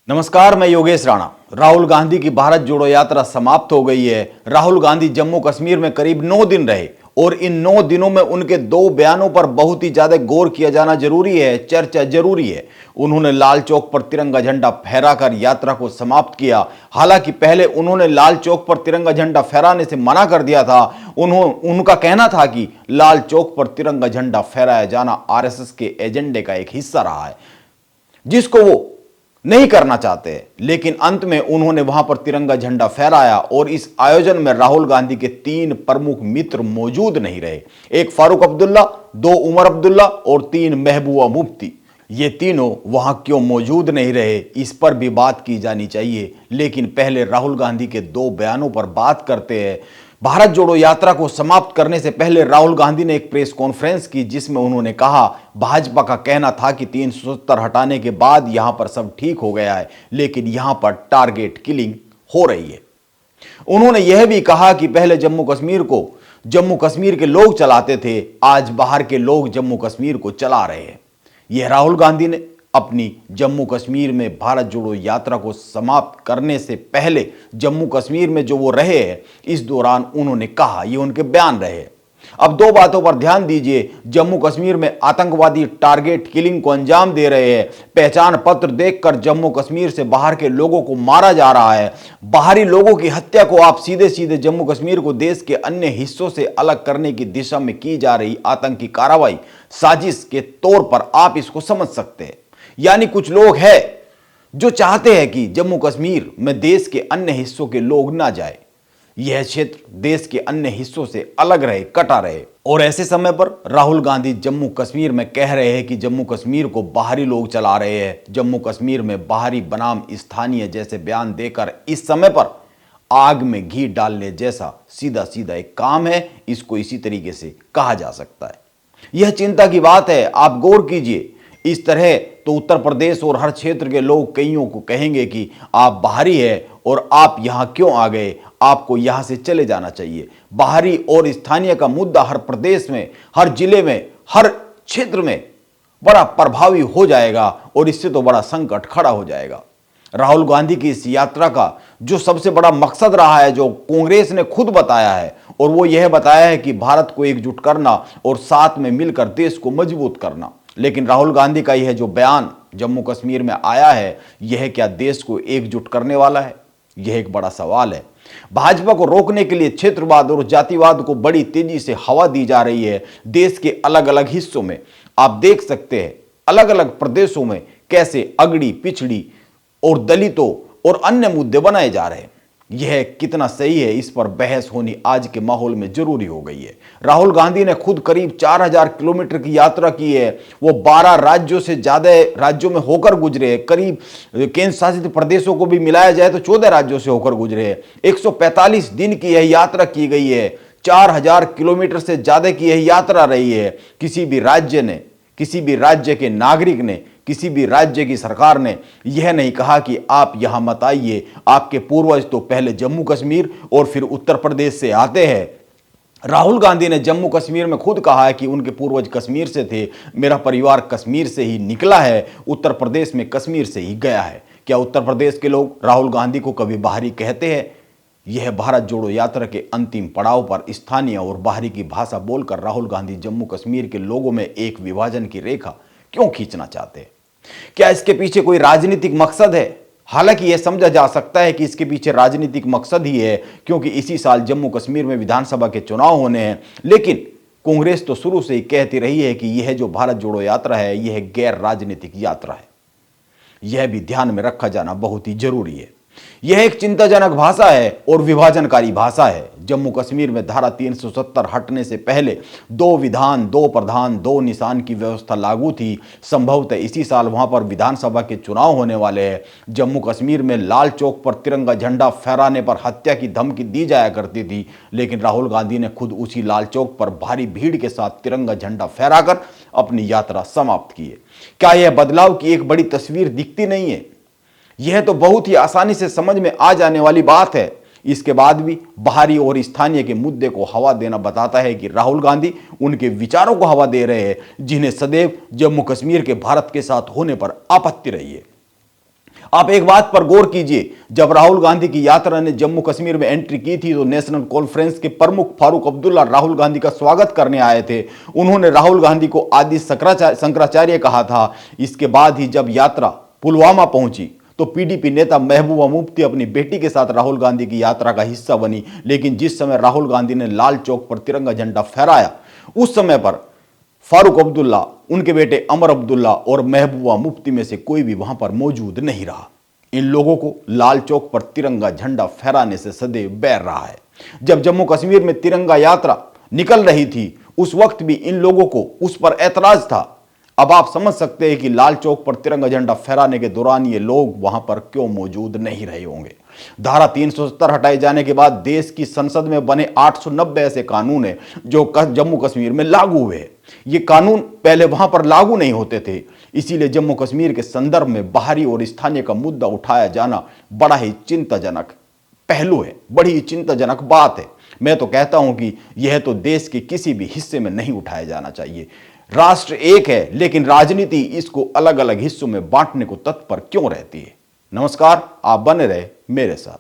नमस्कार, मैं योगेश राणा। राहुल गांधी की भारत जोड़ो यात्रा समाप्त हो गई है। राहुल गांधी जम्मू कश्मीर में करीब 9 दिन रहे और इन 9 दिनों में उनके 2 बयानों पर बहुत ही ज्यादा गौर किया जाना जरूरी है, चर्चा जरूरी है। उन्होंने लाल चौक पर तिरंगा झंडा फहराकर यात्रा को समाप्त किया। हालांकि पहले उन्होंने लाल चौक पर तिरंगा झंडा फहराने से मना कर दिया था। उनका कहना था कि लाल चौक पर तिरंगा झंडा फहराया जाना आरएसएस के एजेंडे का एक हिस्सा रहा है, जिसको वो नहीं करना चाहते। लेकिन अंत में उन्होंने वहां पर तिरंगा झंडा फहराया और इस आयोजन में राहुल गांधी के 3 प्रमुख मित्र मौजूद नहीं रहे। एक फारूक अब्दुल्ला, 2 उमर अब्दुल्ला और 3 महबूबा मुफ्ती। ये तीनों वहां क्यों मौजूद नहीं रहे, इस पर भी बात की जानी चाहिए। लेकिन पहले राहुल गांधी के 2 बयानों पर बात करते हैं। भारत जोड़ो यात्रा को समाप्त करने से पहले राहुल गांधी ने एक प्रेस कॉन्फ्रेंस की, जिसमें उन्होंने कहा भाजपा का कहना था कि 370 हटाने के बाद यहां पर सब ठीक हो गया है, लेकिन यहां पर टारगेट किलिंग हो रही है। उन्होंने यह भी कहा कि पहले जम्मू कश्मीर को जम्मू कश्मीर के लोग चलाते थे, आज बाहर के लोग जम्मू कश्मीर को चला रहे हैं। यह राहुल गांधी ने अपनी जम्मू कश्मीर में भारत जोड़ो यात्रा को समाप्त करने से पहले जम्मू कश्मीर में जो वो रहे हैं, इस दौरान उन्होंने कहा। ये उनके बयान रहे। अब 2 बातों पर ध्यान दीजिए। जम्मू कश्मीर में आतंकवादी टारगेट किलिंग को अंजाम दे रहे हैं। पहचान पत्र देखकर जम्मू कश्मीर से बाहर के लोगों को मारा जा रहा है। बाहरी लोगों की हत्या को आप सीधे सीधे जम्मू कश्मीर को देश के अन्य हिस्सों से अलग करने की दिशा में की जा रही आतंकी कार्रवाई साजिश के तौर पर आप इसको समझ सकते हैं। यानी कुछ लोग हैं जो चाहते हैं कि जम्मू कश्मीर में देश के अन्य हिस्सों के लोग ना जाए, यह क्षेत्र देश के अन्य हिस्सों से अलग रहे, कटा रहे। और ऐसे समय पर राहुल गांधी जम्मू कश्मीर में कह रहे हैं कि जम्मू कश्मीर को बाहरी लोग चला रहे हैं, जम्मू कश्मीर में बाहरी बनाम स्थानीय जैसे बयान देकर इस समय पर आग में घी डालने जैसा सीधा सीधा एक काम है। इसको इसी तरीके से कहा जा सकता है। यह चिंता की बात है। आप गौर कीजिए। इस तरह तो उत्तर प्रदेश और हर क्षेत्र के लोग कईयों को कहेंगे कि आप बाहरी है और आप यहां क्यों आ गए, आपको यहां से चले जाना चाहिए। बाहरी और स्थानीय का मुद्दा हर प्रदेश में, हर जिले में, हर क्षेत्र में बड़ा प्रभावी हो जाएगा और इससे तो बड़ा संकट खड़ा हो जाएगा। राहुल गांधी की इस यात्रा का जो सबसे बड़ा मकसद रहा है, जो कांग्रेस ने खुद बताया है, और वो यह बताया है कि भारत को एकजुट करना और साथ में मिलकर देश को मजबूत करना। लेकिन राहुल गांधी का यह जो बयान जम्मू कश्मीर में आया है, यह क्या देश को एकजुट करने वाला है? यह एक बड़ा सवाल है। भाजपा को रोकने के लिए क्षेत्रवाद और जातिवाद को बड़ी तेजी से हवा दी जा रही है। देश के अलग अलग हिस्सों में आप देख सकते हैं, अलग अलग प्रदेशों में कैसे अगड़ी, पिछड़ी और दलितों और अन्य मुद्दे बनाए जा रहे हैं। यह कितना सही है, इस पर बहस होनी आज के माहौल में जरूरी हो गई है। राहुल गांधी ने खुद करीब 4000 किलोमीटर की यात्रा की है। वो 12 राज्यों से ज्यादा राज्यों में होकर गुजरे हैं। करीब केंद्र शासित प्रदेशों को भी मिलाया जाए तो 14 राज्यों से होकर गुजरे हैं। 145 दिन की यह यात्रा की गई है। 4000 किलोमीटर से ज्यादा की यह यात्रा रही है। किसी भी राज्य ने, किसी भी राज्य के नागरिक ने, किसी भी राज्य की सरकार ने यह नहीं कहा कि आप यहां मत आइए। आपके पूर्वज तो पहले जम्मू कश्मीर और फिर उत्तर प्रदेश से आते हैं। राहुल गांधी ने जम्मू कश्मीर में खुद कहा है कि उनके पूर्वज कश्मीर से थे। मेरा परिवार कश्मीर से ही निकला है, उत्तर प्रदेश में कश्मीर से ही गया है। क्या उत्तर प्रदेश के लोग राहुल गांधी को कभी बाहरी कहते हैं? यह भारत जोड़ो यात्रा के अंतिम पड़ाव पर स्थानीय और बाहरी की भाषा बोलकर राहुल गांधी जम्मू कश्मीर के लोगों में एक विभाजन की रेखा क्यों खींचना चाहते हैं? क्या इसके पीछे कोई राजनीतिक मकसद है? हालांकि यह समझा जा सकता है कि इसके पीछे राजनीतिक मकसद ही है, क्योंकि इसी साल जम्मू कश्मीर में विधानसभा के चुनाव होने हैं। लेकिन कांग्रेस तो शुरू से ही कहती रही है कि यह जो भारत जोड़ो यात्रा है, यह गैर राजनीतिक यात्रा है। यह भी ध्यान में रखा जाना बहुत ही जरूरी है। यह एक चिंताजनक भाषा है और विभाजनकारी भाषा है। जम्मू कश्मीर में धारा 370 हटने से पहले 2 विधान, 2 प्रधान, 2 निशान की व्यवस्था लागू थी। संभवतः इसी साल वहां पर विधानसभा के चुनाव होने वाले हैं। जम्मू कश्मीर में लाल चौक पर तिरंगा झंडा फहराने पर हत्या की धमकी दी जाया करती थी, लेकिन राहुल गांधी ने खुद उसी लाल चौक पर भारी भीड़ के साथ तिरंगा झंडा फहराकर अपनी यात्रा समाप्त की है। क्या यह बदलाव की एक बड़ी तस्वीर दिखती नहीं है? यह तो बहुत ही आसानी से समझ में आ जाने वाली बात है। इसके बाद भी बाहरी और स्थानीय के मुद्दे को हवा देना बताता है कि राहुल गांधी उनके विचारों को हवा दे रहे हैं, जिन्हें सदैव जम्मू कश्मीर के भारत के साथ होने पर आपत्ति रही है। आप एक बात पर गौर कीजिए, जब राहुल गांधी की यात्रा ने जम्मू कश्मीर में एंट्री की थी तो नेशनल कॉन्फ्रेंस के प्रमुख फारूक अब्दुल्ला राहुल गांधी का स्वागत करने आए थे। उन्होंने राहुल गांधी को आदि शंकराचार्य कहा था। इसके बाद ही जब यात्रा पुलवामा पहुंची तो पीडीपी नेता महबूबा मुफ्ती अपनी बेटी के साथ राहुल गांधी की यात्रा का हिस्सा बनी। लेकिन जिस समय राहुल गांधी ने लाल चौक पर तिरंगा झंडा फहराया, उस समय पर फारूक अब्दुल्ला, उनके बेटे अमर अब्दुल्ला और महबूबा मुफ्ती में से कोई भी वहां पर मौजूद नहीं रहा। इन लोगों को लाल चौक पर तिरंगा झंडा फहराने से सदैव बैर रहा है। जब जम्मू कश्मीर में तिरंगा यात्रा निकल रही थी, उस वक्त भी इन लोगों को उस पर ऐतराज था। अब आप समझ सकते हैं कि लाल चौक पर तिरंगा झंडा फहराने के दौरान ये लोग वहां पर क्यों मौजूद नहीं रहे होंगे। धारा 370 हटाए जाने के बाद देश की संसद में बने 890 ऐसे कानून हैं जो जम्मू कश्मीर में लागू हुए। ये कानून पहले वहां पर लागू नहीं होते थे। इसीलिए जम्मू कश्मीर के संदर्भ में बाहरी और स्थानीय का मुद्दा उठाया जाना बड़ा ही चिंताजनक पहलू है, बड़ी ही चिंताजनक बात है। मैं तो कहता हूं कि यह तो देश के किसी भी हिस्से में नहीं उठाया जाना चाहिए। राष्ट्र एक है, लेकिन राजनीति इसको अलग अलग हिस्सों में बांटने को तत्पर क्यों रहती है। नमस्कार, आप बने रहे मेरे साथ।